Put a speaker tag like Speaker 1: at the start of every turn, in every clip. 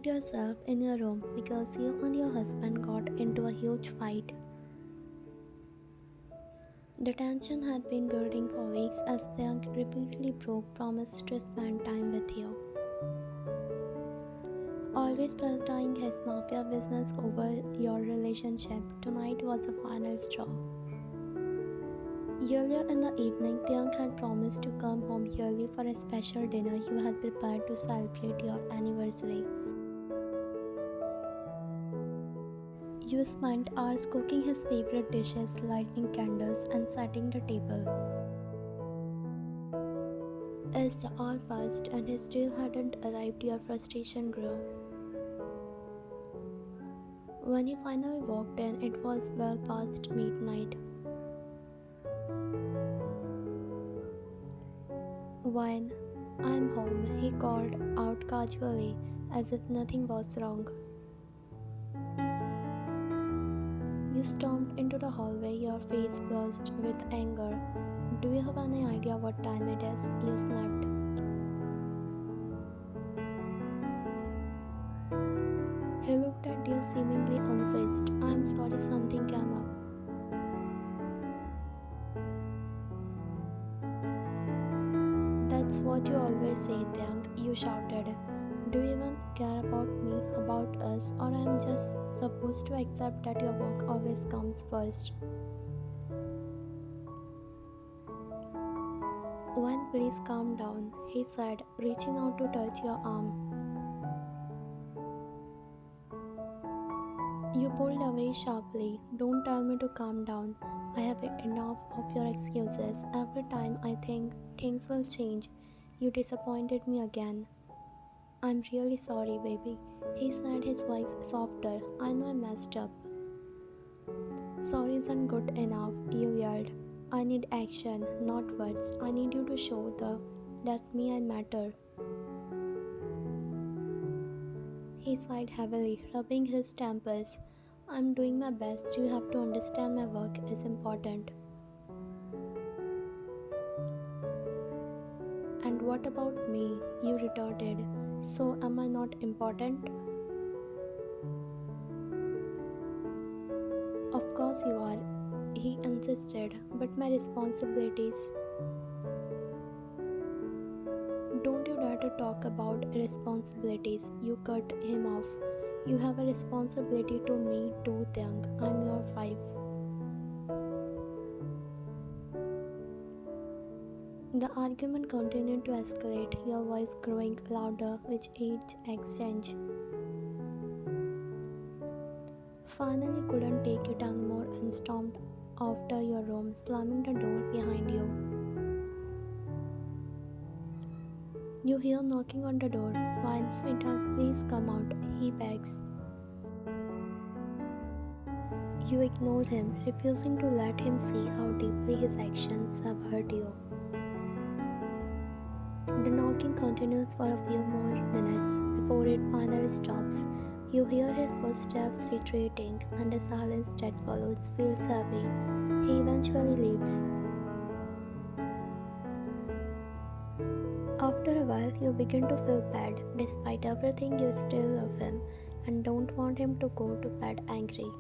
Speaker 1: locked yourself in your room because you and your husband got into a huge fight. The tension had been building for weeks as Young repeatedly broke promises to spend time with you, always prioritizing his mafia business over your relationship. Tonight was the final straw. Earlier in the evening, Tyung had promised to come home early for a special dinner you had prepared to celebrate your anniversary. You spent hours cooking his favorite dishes, lighting candles, and setting the table. As the hour passed and he still hadn't arrived, your frustration grew. When you finally walked in, it was well past midnight. When "I'm home," he called out casually, as if nothing was wrong. You stormed into the hallway, your face flushed with anger. "Do you have any idea what time it is?" you snapped. He looked at you seemingly unfazed. "I'm sorry, something came up." "That's what you always say, Tyung," you shouted. "Do you even care about me, about us, or I'm just supposed to accept that your work always comes first?" "When please calm down," he said, reaching out to touch your arm. You pulled away sharply. "Don't tell me to calm down. I have enough of your excuses. Every time I think things will change, you disappointed me again." "I'm really sorry, baby," he said, his voice softer. "I know I messed up." "Sorry isn't good enough," you yelled. "I need action, not words. I need you to show that me I matter." He sighed heavily, rubbing his temples. "I'm doing my best. You have to understand my work is important." "And what about me?" you retorted. "So am I not important?" "Of course you are," he insisted, "but my responsibilities." "Don't you dare to talk about responsibilities," you cut him off. "You have a responsibility to me too, Tyung. I'm your wife." The argument continued to escalate, your voice growing louder with each exchange. Finally, you couldn't take it anymore and stormed off to your room, slamming the door behind you. You hear knocking on the door. "Wine, sweetheart, please come out," he begs. You ignore him, refusing to let him see how deeply his actions have hurt you. The knocking continues for a few more minutes before it finally stops. You hear his footsteps retreating, and the silence that follows feels heavy. He eventually leaves. After a while, you begin to feel bad. Despite everything, you still love him and don't want him to go to bed angry.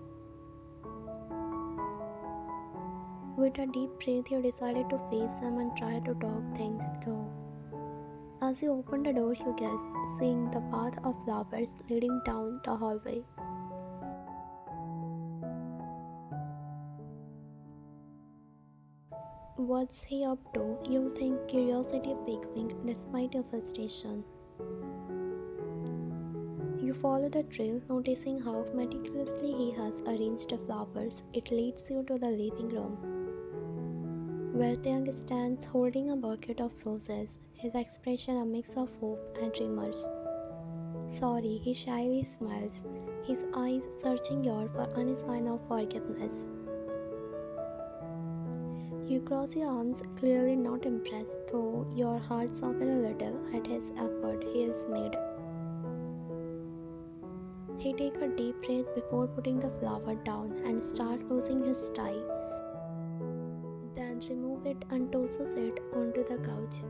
Speaker 1: With a deep breath, you decided to face him and try to talk things through. As you open the door, you guess, seeing the path of flowers leading down the hallway. What's he up to? You think, curiosity piquing despite your frustration. You follow the trail, noticing how meticulously he has arranged the flowers. It leads you to the living room, where Tyung stands holding a bucket of roses, his expression a mix of hope and remorse. "Sorry," he shyly smiles, his eyes searching yours for any sign of forgiveness. You cross your arms, clearly not impressed, though your heart softens a little at his effort he has made. He takes a deep breath before putting the flower down and starts losing his tie, then removes it and tosses it onto the couch.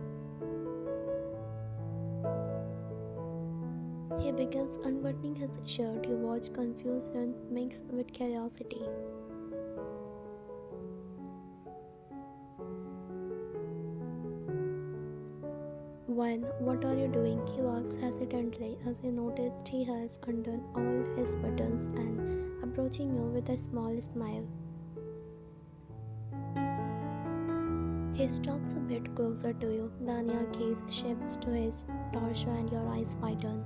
Speaker 1: He He begins unbuttoning his shirt. You watch confusion mixed with curiosity. When, what are you doing? You ask hesitantly as you notice he has undone all his buttons and approaching you with a small smile. He stops a bit closer to you, then your gaze shifts to his torso and your eyes widen.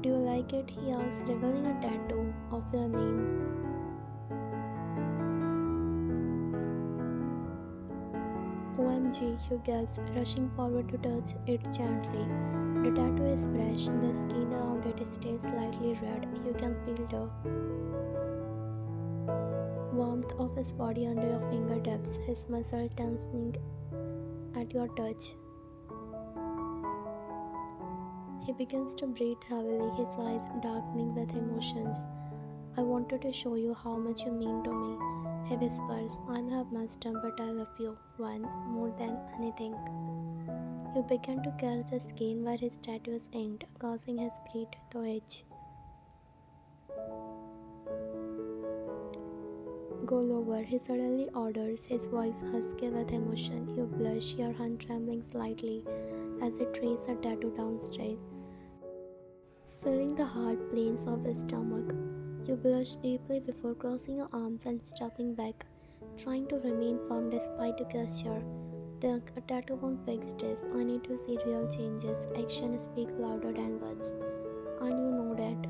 Speaker 1: Do you like it? He asks, revealing a tattoo of your name. OMG, you gasp, rushing forward to touch it gently. The tattoo is fresh, the skin around it stays slightly red. You can feel the warmth of his body under your fingertips, his muscle tensing at your touch. He begins to breathe heavily, his eyes darkening with emotions. I wanted to show you how much you mean to me. He whispers, I have messed up, but I love you, one, more than anything. You begin to caress the skin where his tattoo is inked, causing his breath to itch. Go lower, he suddenly orders, his voice husky with emotion. You blush, your hand trembling slightly as he traces a tattoo down straight, feeling the hard planes of his stomach. You blush deeply before crossing your arms and stepping back, trying to remain firm despite the gesture. Think a tattoo won't fix this. I need to see real changes. Actions speak louder than words. And you know that.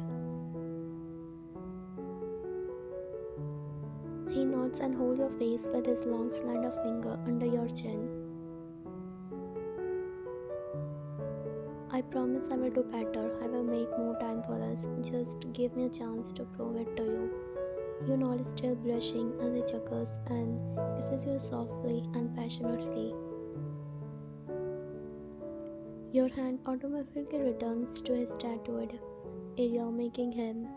Speaker 1: He nods and holds your face with his long slender finger under your chin. I promise I will do better. I will make more time for us. Just give me a chance to prove it to you. You nod, still blushing, as he chuckles and kisses you softly and passionately. Your hand automatically returns to his tattooed area, making him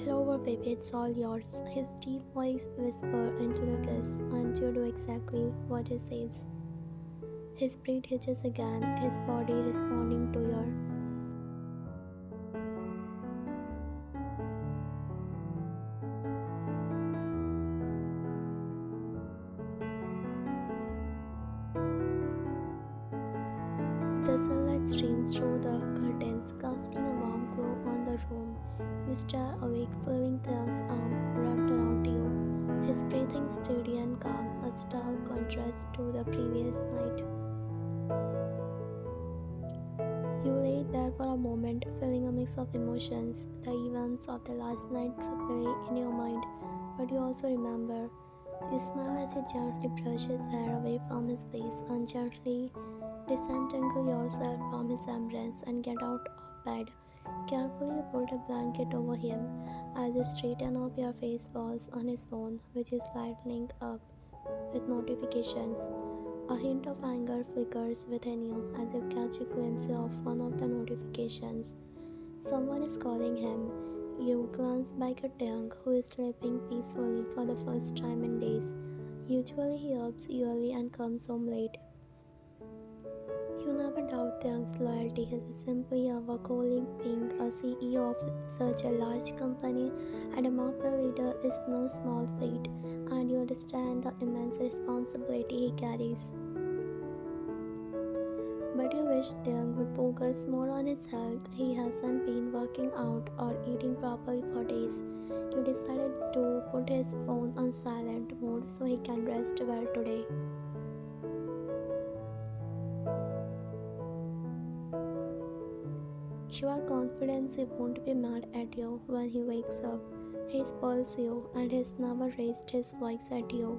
Speaker 1: lower, baby, it's all yours. His deep voice whispers into the kiss, and you do exactly what he says. His breath hitches again, his body responding to your. The sunlight streams through the curtains, casting a warm glow on the room. You stare awake, feeling Taeyang's arm wrapped around you. His breathing steady and calm, a stark contrast to the previous night. You lay there for a moment, feeling a mix of emotions. The events of the last night play in your mind, but you also remember. You smile as you gently brush his hair away from his face and gently disentangle yourself from his embrace and get out of bed. Carefully you pull a blanket over him as you straighten up. Your face falls on his phone, which is lighting up with notifications. A hint of anger flickers within you as you catch a glimpse of one of the notifications. Someone is calling him. You glance back at Taeyang, who is sleeping peacefully for the first time in days. Usually he ups early and comes home late. You never doubt Taeyang's loyalty. He is simply a workaholic. Being a CEO of such a large company and a mafia leader is no small feat, and you understand the immense responsibility he carries. But you wish Taeyang would focus more on his health. He hasn't been working out or eating properly for days. You decided to put his phone on silent mode so he can rest well today. You are confident he won't be mad at you when he wakes up. He spoils you and has never raised his voice at you.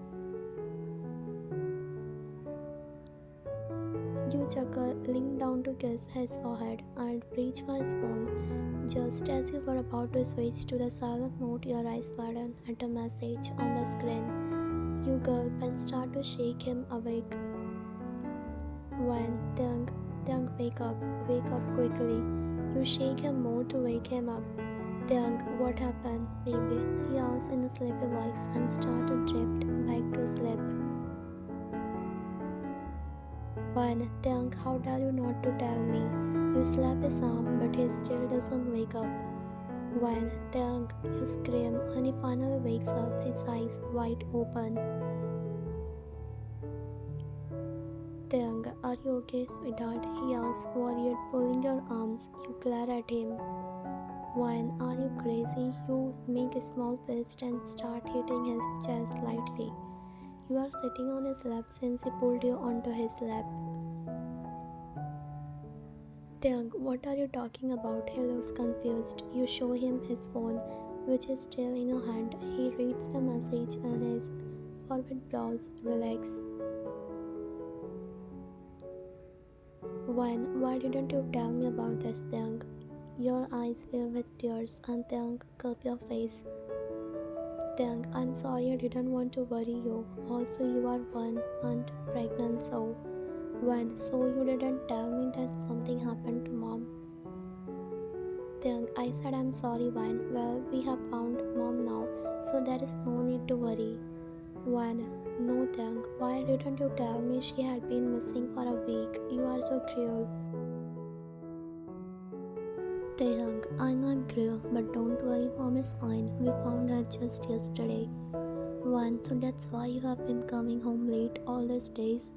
Speaker 1: You chuckle, lean down to kiss his forehead, and reach for his phone. Just as you were about to switch to the silent mode, your eyes widen at a message on the screen. You gulp and start to shake him awake. When Taeyang, wake up quickly. You shake him more to wake him up. Taeyang, what happened, baby? He asks in a sleepy voice and starts to drift back to sleep. One, Tang, how dare you not to tell me? You slap his arm, but he still doesn't wake up. One, Tang, you scream, and he finally wakes up, his eyes wide open. Tang, are you okay, sweetheart? He asks, worried, pulling your arms. You glare at him. One, are you crazy? You make a small fist and start hitting his chest lightly. You are sitting on his lap since he pulled you onto his lap. Tang, what are you talking about? He looks confused. You show him his phone, which is still in your hand. He reads the message and his forward brows relax. One, why didn't you tell me about this, Tang? Your eyes fill with tears and Tang, curb your face. Tang, I'm sorry I didn't want to worry you. Also, you are 1 month pregnant, so. When? So you didn't tell me that something happened to mom? Tang, I said I'm sorry, Wine. Well, we have found mom now, so there is no need to worry. One, no, Tang. Why didn't you tell me she had been missing for a week? You are so cruel. Taeyang, I know I'm cruel, but don't worry, mom is fine. We found her just yesterday. One, so that's why you have been coming home late all these days.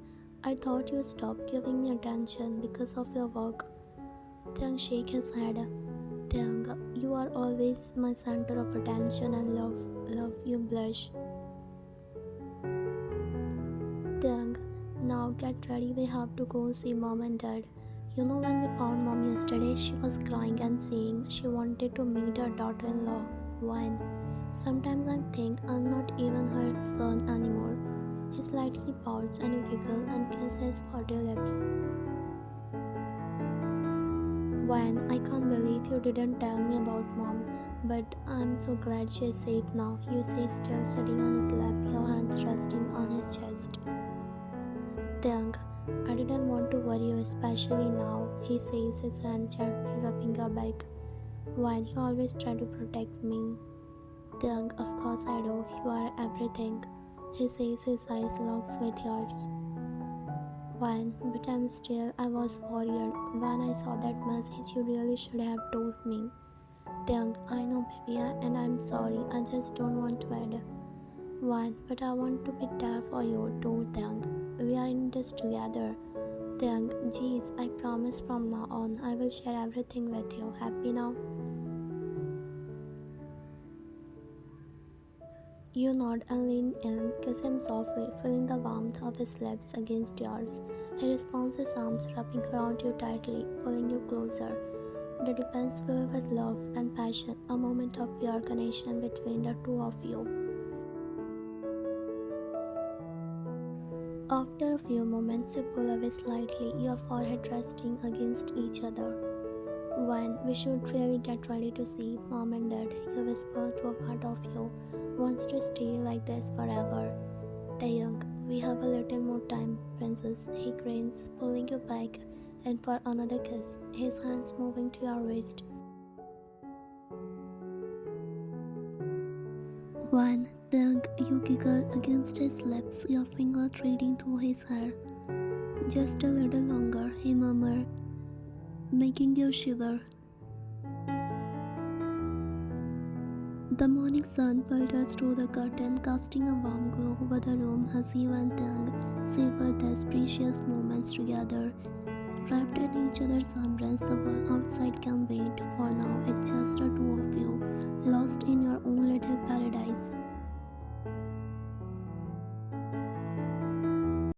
Speaker 1: I thought you stopped giving me attention because of your work. Taeyang shake his head. Taeyang, you are always my center of attention and love. Love, you blush. Taeyang, now get ready, we have to go see mom and dad. You know, when we found mom yesterday, she was crying and saying she wanted to meet her daughter in law. One. Sometimes I think I'm not even her son anymore. He slightly pouts and you giggle and kiss his forty lips. One. I can't believe you didn't tell me about mom, but I'm so glad she's safe now. You say, still sitting on his lap, your hands resting on his chest. Taeyang, I didn't want to worry you, especially now, he says, his hand gently rubbing your back. Why you always try to protect me? Taeyang, of course I do. You are everything. He says, his eyes locks with yours. One, but I was worried. When I saw that message, you really should have told me. Taeyang, I know, baby, and I'm sorry. I just don't want to add. One, but I want to be there for you too, Taeyang. We are in this together. Taeyang, geez, I promise from now on I will share everything with you. Happy now? You nod and lean in, kiss him softly, feeling the warmth of his lips against yours. He responds, his arms wrapping around you tightly, pulling you closer. The defense filled with love and passion, a moment of pure connection between the two of you. After a few moments, you pull away slightly, your forehead resting against each other. When we should really get ready to see mom and dad, you whisper to a part of you, wants to stay like this forever. Taeyang, we have a little more time, princess. He grins, pulling you back and for another kiss, his hands moving to your wrist. One, Taeyang, you giggle against his lips, your finger threading through his hair. Just a little longer, he murmured, making you shiver. The morning sun filters through the curtain, casting a warm glow over the room as you and Tang savor these precious moments together. Wrapped in each other's embrace, the world outside can wait, for now it's just the two of you.